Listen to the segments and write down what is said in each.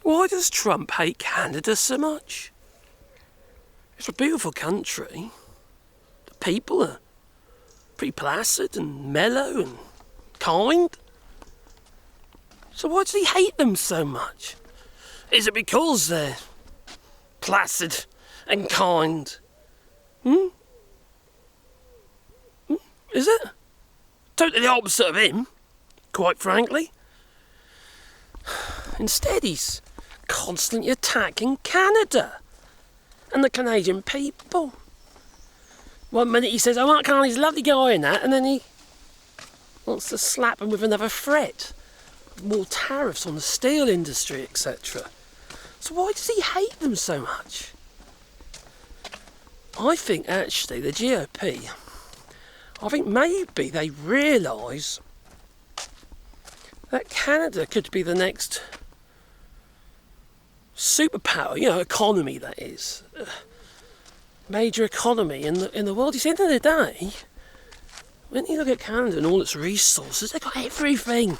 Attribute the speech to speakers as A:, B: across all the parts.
A: Why does Trump hate Canada so much? It's a beautiful country. The people are pretty placid and mellow and kind. So why does he hate them so much? Is it because they're placid and kind? Is it? Totally the opposite of him, quite frankly. Instead, he's constantly attacking Canada and the Canadian people. One minute he says, oh, Mark Carney's a lovely guy and that, and then he wants to slap him with another threat. More tariffs on the steel industry, etc. So why does he hate them so much? I think actually the GOP, I think maybe they realise that Canada could be the next superpower, economy that is. Major economy in the world. You see, at the end of the day, when you look at Canada and all its resources, they've got everything.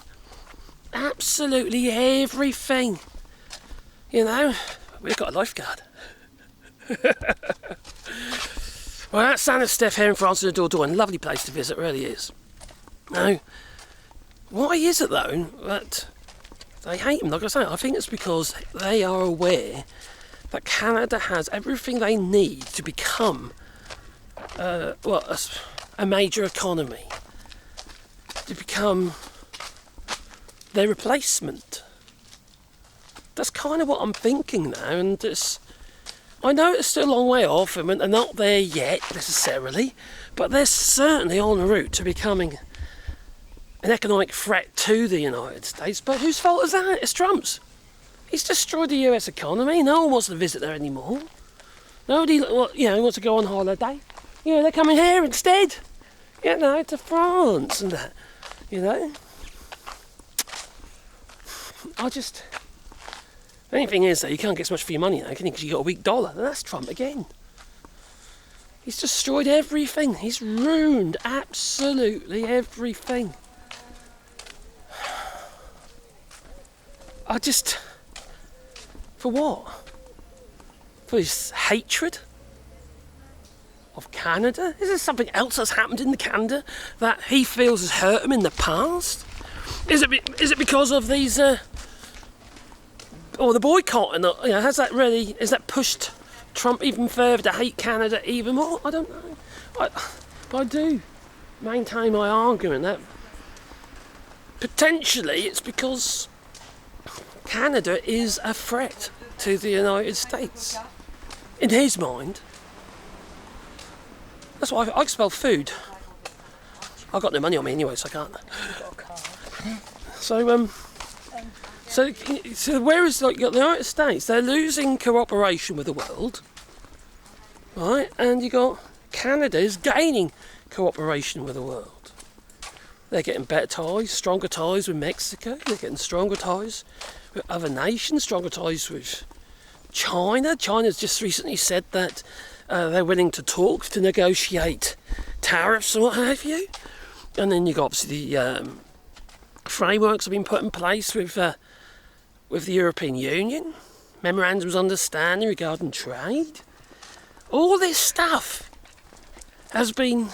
A: Absolutely everything. We've got a lifeguard. Well, that's Santa Steph here in France in the Dordogne. Lovely place to visit, really is. Now, why is it though that they hate them? Like I say, I think it's because they are aware that Canada has everything they need to become a major economy, to become their replacement. That's kind of what I'm thinking now, and I know it's still a long way off and they're not there yet necessarily, but they're certainly en route to becoming an economic threat to the United States. But whose fault is that? It's Trump's. He's destroyed the US economy. No one wants to visit there anymore. Nobody wants to go on holiday. They're coming here instead. To France and that. The only thing is that you can't get so much for your money now, can you? Because you got a weak dollar. And that's Trump again. He's destroyed everything. He's ruined absolutely everything. For what? For his hatred of Canada? Is there something else that's happened in Canada that he feels has hurt him in the past? Is it because of these... the boycott, and has that pushed Trump even further to hate Canada even more? I don't know. But I do maintain my argument that potentially it's because Canada is a threat to the United States. In his mind. That's why I spell food. I've got no money on me anyway, so I can't. So whereas the United States, they're losing cooperation with the world, right? And you got Canada is gaining cooperation with the world. They're getting better ties, stronger ties with Mexico. They're getting stronger ties with other nations, stronger ties with China. China's just recently said that they're willing to talk, to negotiate tariffs and what have you. And then you got obviously the frameworks have been put in place with the European Union, memorandums of understanding regarding trade. All this stuff has been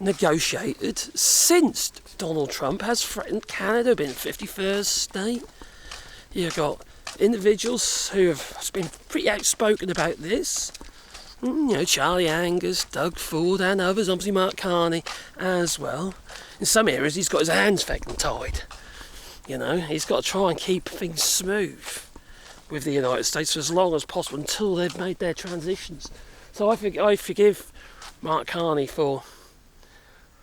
A: negotiated since Donald Trump has threatened Canada, being the 51st state. You've got individuals who have been pretty outspoken about this. Charlie Angus, Doug Ford and others, obviously Mark Carney as well. In some areas he's got his hands fucking tied. He's got to try and keep things smooth with the United States for as long as possible until they've made their transitions. So I forgive Mark Carney for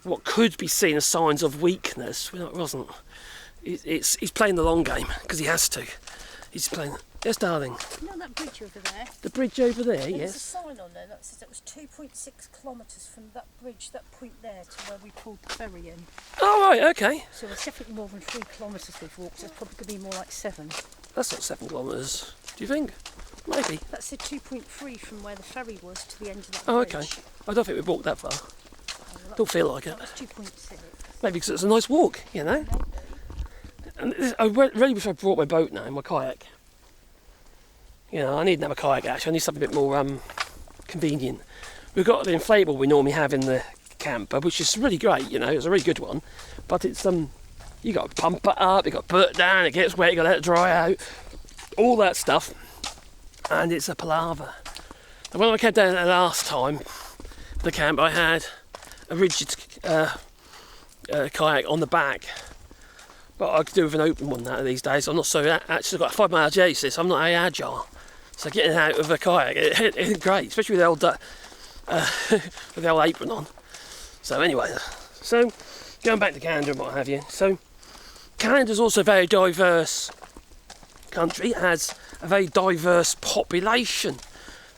A: what could be seen as signs of weakness. Well, it wasn't. He's playing the long game because he has to. He's playing. Yes, darling.
B: That bridge over there?
A: The bridge over there, yes.
B: There's a sign on there that says it was 2.6 kilometres from that bridge, that point there, to where we pulled the ferry in.
A: Oh, right, okay.
B: So it's definitely more than 3 kilometres we've walked. It's probably going to be more like 7.
A: That's not 7 kilometres, do you think? Maybe.
B: That's the 2.3 from where the ferry was to the end of that bridge.
A: Oh, okay. I don't think we've walked that far. Don't feel like it.
B: That was 2.6.
A: Maybe because it's a nice walk,
B: Maybe.
A: And I really wish I brought my boat now, my kayak. You know, I need another kayak actually. I need something a bit more convenient. We've got the inflatable we normally have in the camper, which is really great. You know, it's a really good one, but it's you got to pump it up, you got to put it down, it gets wet, you got to let it dry out, all that stuff, and it's a palaver. And when I came down there last time, the camp, I had a rigid kayak on the back, but I could do with an open one now these days. I'm not so actually got a 5 mile genesis. I'm not very agile, so getting out of a kayak it's great, especially with the old with the old apron on. So anyway, so going back to Canada and what have you. So Canada's also a very diverse country. It has a very diverse population.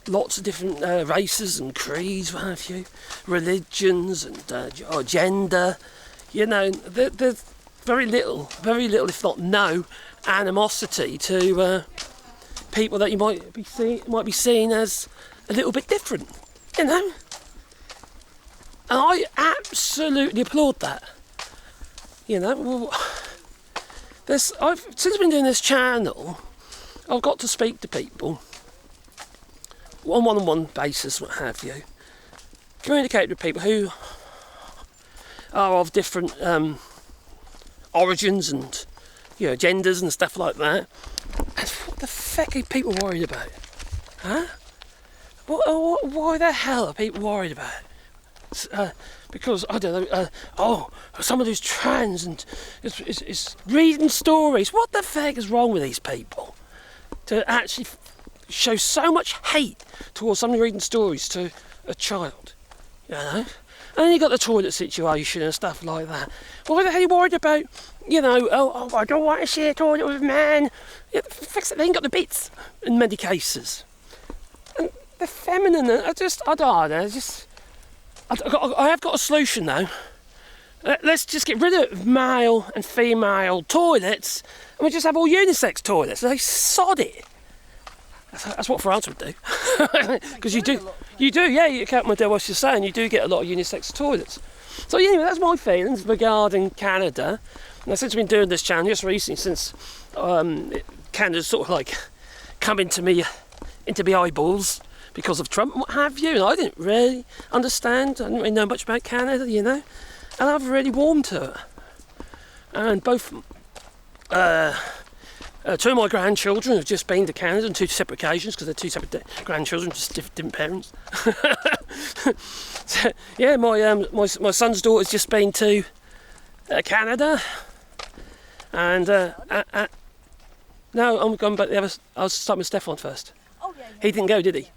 A: Lots of different races and creeds, what have you, religions and gender. You know, there's very little, if not no, animosity to people that you might be seen as a little bit different. You know, and I absolutely applaud that. You know, since I've been doing this channel, I've got to speak to people on one-on-one basis, what have you, communicate with people who are of different origins and, you know, genders and stuff like that. And what the feck are people worried about? Huh? Why the hell are people worried about it? Because, I don't know, someone who's trans and is reading stories. What the feck is wrong with these people? To actually show so much hate towards somebody reading stories to a child, you know? And then you got the toilet situation and stuff like that. Why the hell are you worried about, you know, I don't want to share a toilet with a man. Yeah, fix it, they ain't got the bits in many cases. And the feminine, I don't know, I have got a solution though. Let's just get rid of male and female toilets and we just have all unisex toilets. They sod it. That's what France would do. Because you do, yeah, you can't tell what you're saying, you do get a lot of unisex toilets. So anyway, that's my feelings regarding Canada. Now, since I've been doing this channel just recently, since Canada's sort of like come into my eyeballs because of Trump and what have you, and I didn't really understand, I didn't really know much about Canada, you know, and I've really warmed to it. And both two of my grandchildren have just been to Canada on 2 separate occasions because they're 2 separate grandchildren, just different parents. So, yeah, my son's daughter's just been to Canada, and no, I'm going back the other. I was starting with Stefan first.
B: Oh yeah.
A: He didn't go, did he?
B: Yeah.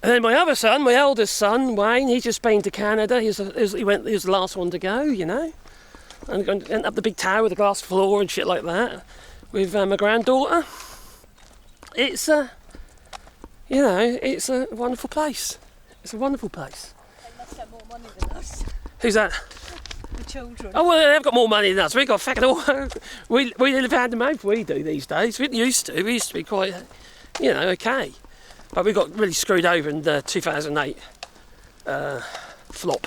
A: And then my other son, my eldest son, Wayne, he's just been to Canada. He was the last one to go, you know, and went up the big tower with the glass floor and shit like that. With my granddaughter, it's you know, it's a wonderful place. It's a wonderful place.
B: They must have more money than us.
A: Who's that?
B: The children.
A: Oh well, they've got more money than us. We got fucking all. we live hand to mouth. We do these days. We used to. We used to be quite, you know, okay, but we got really screwed over in the 2008 flop.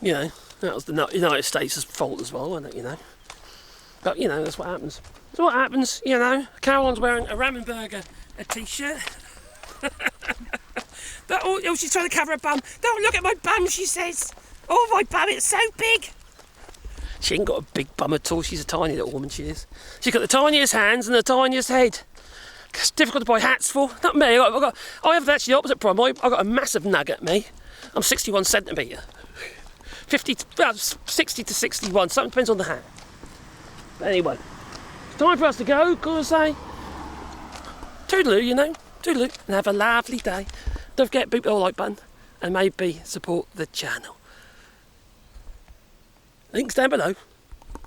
A: You know, that was the United States' fault as well, wasn't it? You know, but you know, that's what happens. So what happens, you know, Caroline's wearing a ramen burger, a t-shirt. She's trying to cover her bum. Don't look at my bum, she says. Oh, my bum, it's so big. She ain't got a big bum at all. She's a tiny little woman, she is. She's got the tiniest hands and the tiniest head. It's difficult to buy hats for. Not me. I have actually the opposite problem. I've got a massive nugget, me. I'm 61 centimetre. 60 to 61, something depends on the hat. But anyway. Time for us to go, because toodaloo, you know, toodaloo, and have a lovely day. Don't forget, boot the like button, and maybe support the channel. Links down below.